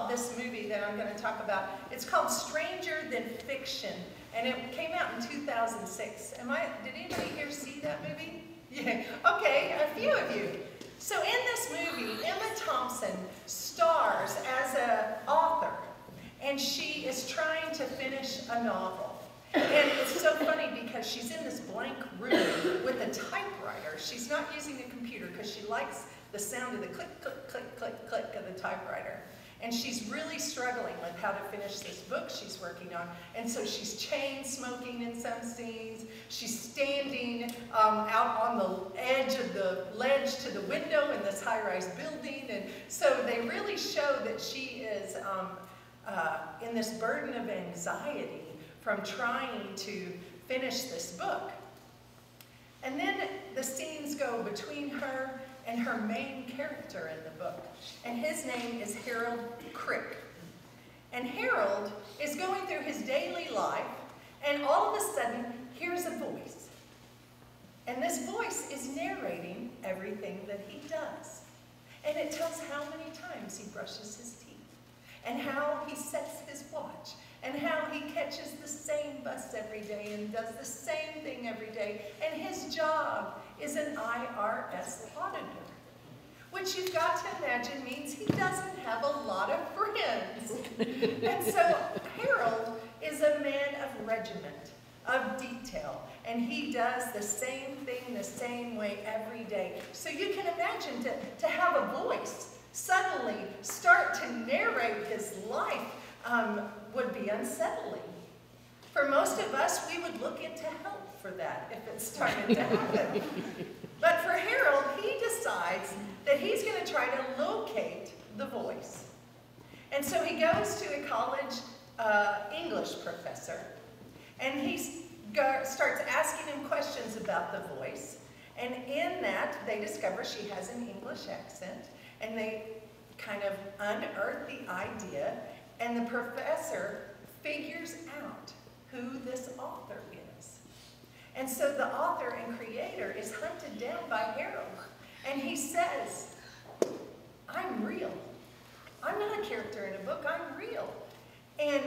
this movie that I'm going to talk about. It's called Stranger Than Fiction, and it came out in 2006. Did anybody here see that movie? Yeah, okay, a few of you. So in this movie, Emma Thompson stars as an author, and she is trying to finish a novel. And it's so funny because she's in this blank room with a typewriter. She's not using a computer because she likes the sound of the click, click, click, click, click of the typewriter. And she's really struggling with how to finish this book she's working on. And so she's chain smoking in some scenes. She's standing out on the edge of the ledge to the window in this high-rise building. And so they really show that she is in this burden of anxiety from trying to finish this book. And then the scenes go between her and her main character in the book. And his name is Harold Crick. And Harold is going through his daily life, and all of a sudden, hears a voice. And this voice is narrating everything that he does. And it tells how many times he brushes his teeth, and how he sets his watch, and how he catches the same bus every day and does the same thing every day. And his job is an IRS auditor, which you've got to imagine means he doesn't have a lot of friends. And so Harold is a man of regiment, of detail, and he does the same thing the same way every day. So you can imagine to have a voice suddenly start to narrate his life would be unsettling. For most of us, we would look into help for that if it started to happen. But for Harold, he decides that he's going to try to locate the voice. And so he goes to a college English professor, and he starts asking him questions about the voice. And in that, they discover she has an English accent, and they kind of unearth the idea, and the professor figures out who this author is. And so the author and creator is hunted down by Harold, and he says, I'm real. I'm not a character in a book, I'm real. And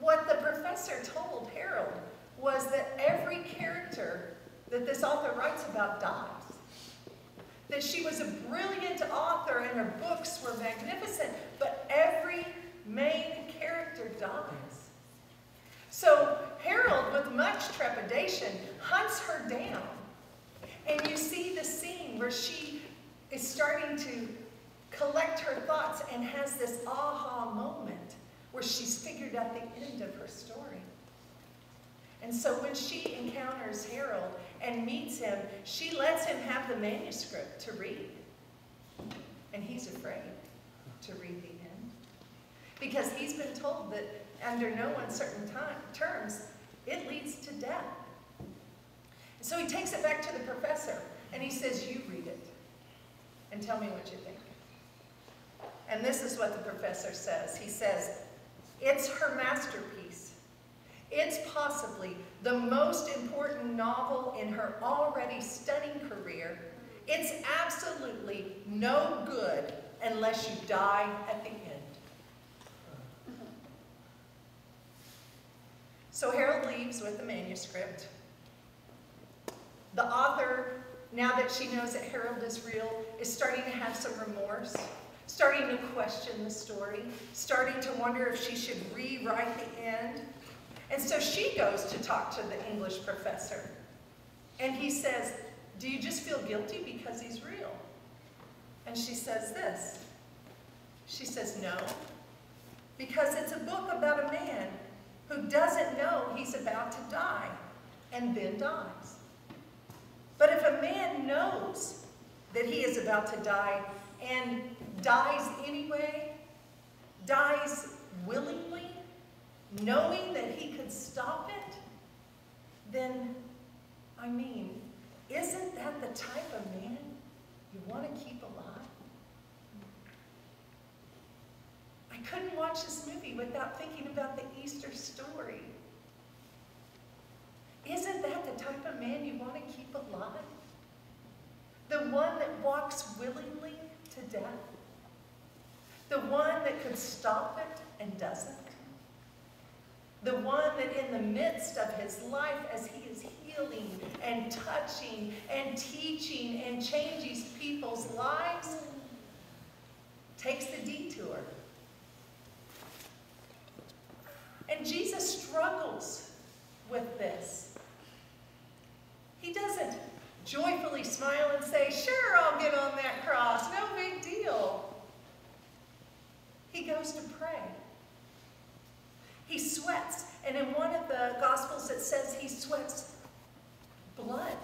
what the professor told Harold was that every character that this author writes about dies. That she was a brilliant author and her books were magnificent, but every main character dies. So Harold, with much trepidation, hunts her down. And you see the scene where she is starting to collect her thoughts and has this aha moment where she's figured out the end of her story. And so when she encounters Harold and meets him, she lets him have the manuscript to read. And he's afraid to read the end, because he's been told that under no uncertain terms, it leads to death. So he takes it back to the professor, and he says, you read it, and tell me what you think. And this is what the professor says. He says, it's her masterpiece. It's possibly the most important novel in her already stunning career. It's absolutely no good unless you die at the end. So Harold leaves with the manuscript. The author, now that she knows that Harold is real, is starting to have some remorse, starting to question the story, starting to wonder if she should rewrite the end. And so she goes to talk to the English professor. And he says, do you just feel guilty because he's real? And she says this. She says, no, because it's a book about a man who doesn't know he's about to die and then dies. But if a man knows that he is about to die and dies anyway, dies willingly, knowing that he could stop it, then, I mean, isn't that the type of man you want to keep alive? I couldn't watch this movie without thinking about the Easter story. Isn't that the type of man you want to keep alive? The one that walks willingly to death? The one that could stop it and doesn't. The one that in the midst of his life, as he is healing and touching and teaching and changing people's lives, takes the detour. And Jesus struggles with this. He doesn't joyfully smile and say, sure, I'll get on that cross, no big deal. He goes to pray. He sweats, and in one of the Gospels it says he sweats blood.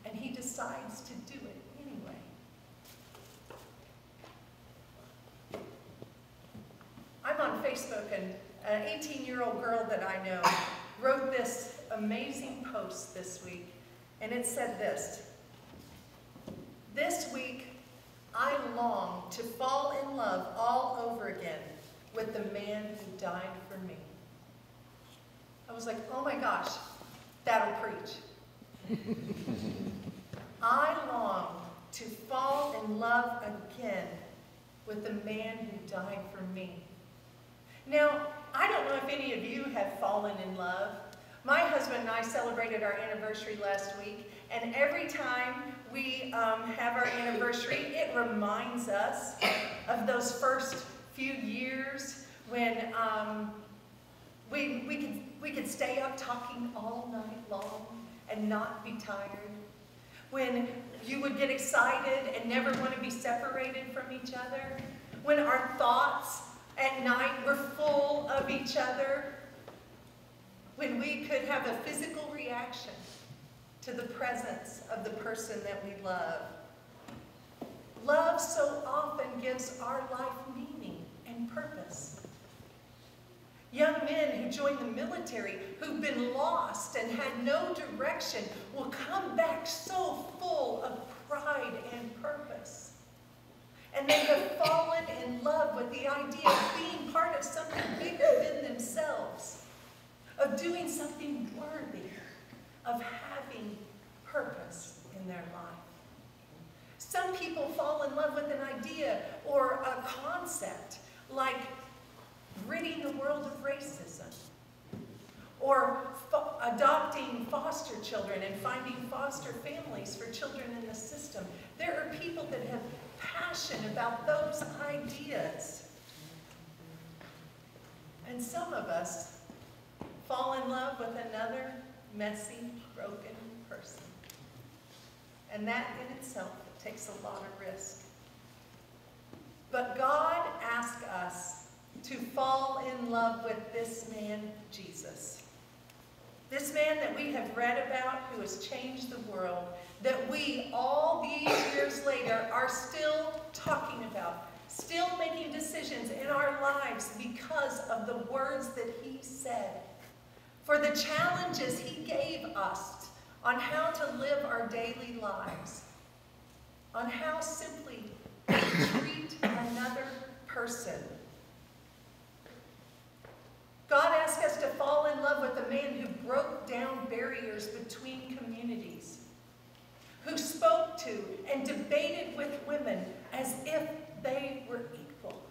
And he decides to do it anyway. I'm on Facebook, and an 18-year-old girl that I know wrote this amazing post this week, and it said this: "This week, I long to fall in love all over again with the man who died for me." I was like, oh my gosh, that'll preach. I long to fall in love again with the man who died for me. Now, I don't know if any of you have fallen in love. My husband and I celebrated our anniversary last week, and every time we have our anniversary, it reminds us of those first few years when we could stay up talking all night long and not be tired. When you would get excited and never want to be separated from each other. When our thoughts at night were full of each other. When we could have a physical reaction to the presence of the person that we love. Love so often gives our life meaning and purpose. Young men who join the military, who've been lost and had no direction, will come back so full of pride and purpose. And they have fallen in love with the idea of being part of something bigger than themselves, of doing something worthy, of having purpose in their life. Some people fall in love with an idea or a concept like ridding the world of racism, or adopting foster children and finding foster families for children in the system. There are people that have passion about those ideas. And some of us fall in love with another messy, broken person. And that in itself takes a lot of risk. But God asks us to fall in love with this man, Jesus. This man that we have read about, who has changed the world, that we, all these years later, are still talking about, still making decisions in our lives because of the words that he said, for the challenges he gave us on how to live our daily lives, on how simply to treat another person. God asked us to fall in love with a man who broke down barriers between communities, who spoke to and debated with women as if they were equal,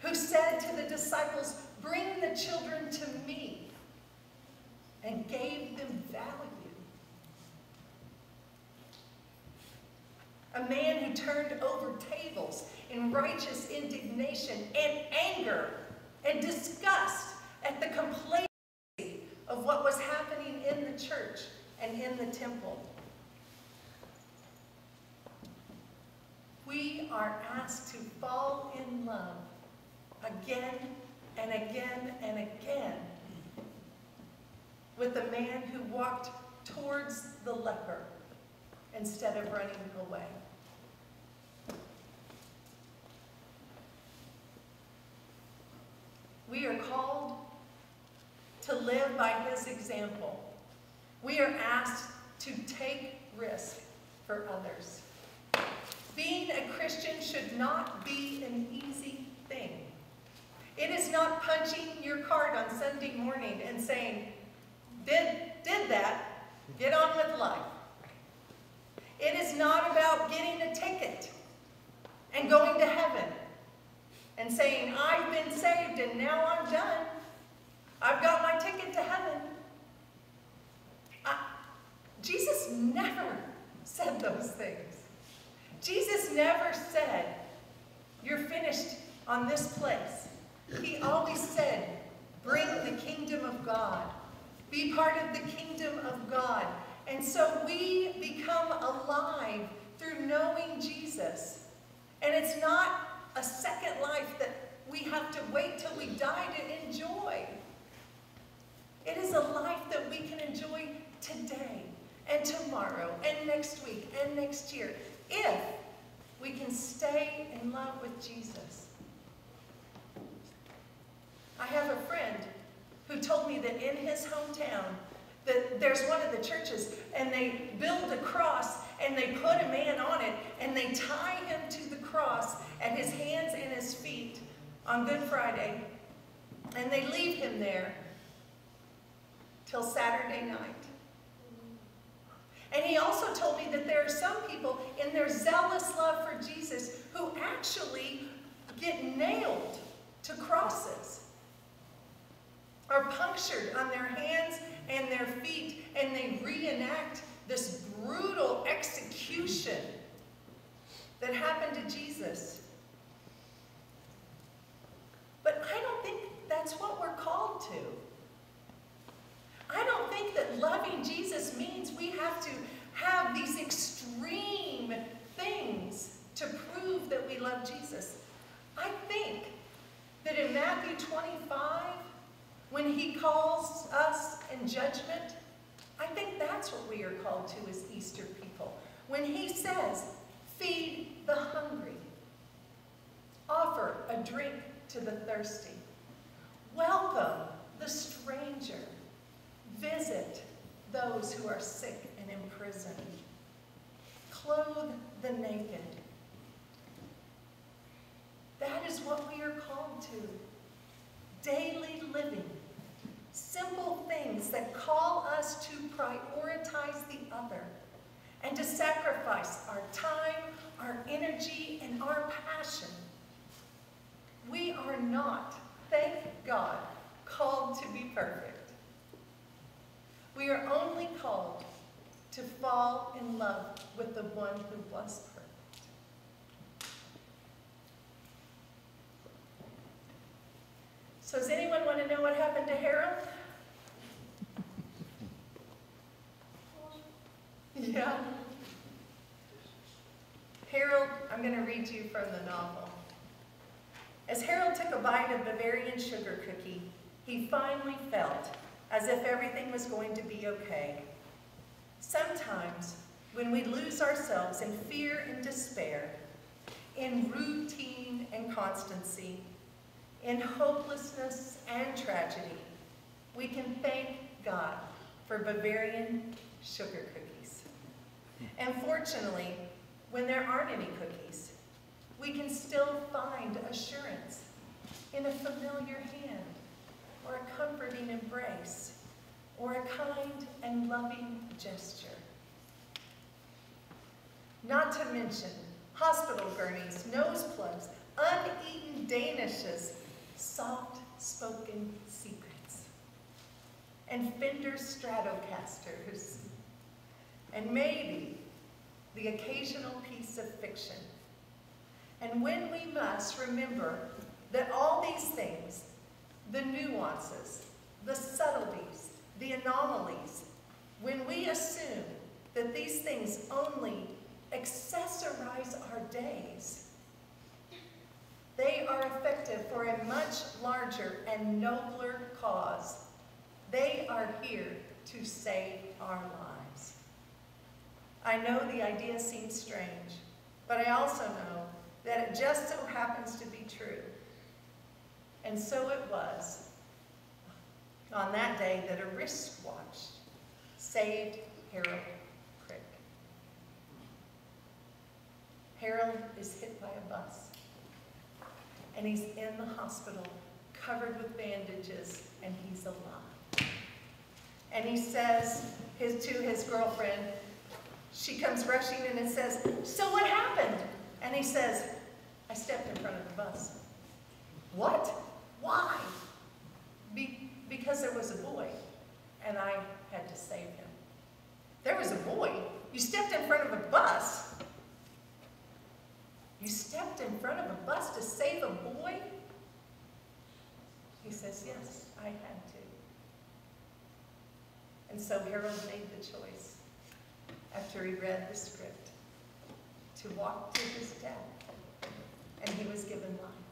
who said to the disciples, "Bring the children to me," and gave them value. A man who turned over tables in righteous indignation and anger and disgust at the complacency of what was happening in the church and in the temple. We are asked to fall in love again and again and again with the man who walked towards the leper instead of running away. We are called to live by his example. We are asked to take risk for others. Being a Christian should not be an easy thing. It is not punching your card on Sunday morning and saying, did that, get on with life. It is not about getting a ticket and going to heaven and saying, I've been saved and now I'm done. I've got my ticket to heaven. Jesus never said those things. Jesus never said, you're finished on this place. He always said, bring the kingdom of God. Be part of the kingdom of God. And so we become alive through knowing Jesus. And it's not a second life that we have to wait till we die to enjoy. It is a life that we can enjoy today and tomorrow and next week and next year if we can stay in love with Jesus. I have a friend who told me that in his hometown, that there's one of the churches, and they build a cross, and they put a man on it, and they tie him to the cross at his hands and his feet on Good Friday, and they leave him there till Saturday night. And he also told me that there are some people in their zealous love for Jesus who actually get nailed to crosses, are punctured on their hands and their feet, and they reenact this brutal execution that happened to Jesus. But I don't think that's what we're called to. I don't think that loving Jesus means we have to have these extreme things to prove that we love Jesus. I think that in Matthew 25, when he calls us in judgment, I think that's what we are called to as Easter people. When he says, feed the hungry, offer a drink to the thirsty, welcome the stranger, visit those who are sick and in prison, clothe the naked. That is what we are called to. Daily living. Simple things that call us to prioritize the other and to sacrifice our time, our energy, and our passion. We are not, thank God, called to be perfect. We are only called to fall in love with the one who was perfect. So does anyone want to know what happened to Harold? Yeah. Harold, I'm going to read you from the novel. As Harold took a bite of Bavarian sugar cookie, he finally felt as if everything was going to be okay. Sometimes, when we lose ourselves in fear and despair, in routine and constancy, in hopelessness and tragedy, we can thank God for Bavarian sugar cookies. And fortunately, when there aren't any cookies, we can still find assurance in a familiar hand, or a comforting embrace, or a kind and loving gesture. Not to mention hospital gurneys, nose plugs, uneaten danishes, soft-spoken secrets, and Fender Stratocasters, and maybe the occasional piece of fiction. And when we must remember that all these things, the nuances, the subtleties, the anomalies, when we assume that these things only accessorize our days, they are effective for a much larger and nobler cause. They are here to save our lives. I know the idea seems strange, but I also know that it just so happens to be true. And so it was on that day that a wristwatch saved Harold Crick. Harold is hit by a bus, and he's in the hospital covered with bandages, and he's alive. And he says to his girlfriend, she comes rushing in and says, "So what happened?" And he says, "I stepped in front of the bus." "What? Why?" Because there was a boy, and I had to save him." There was a boy? You stepped in front of a bus? You stepped in front of a bus to save a boy? He says, "Yes, I had to." And so Harold made the choice, after he read the script, to walk to his death, and he was given life.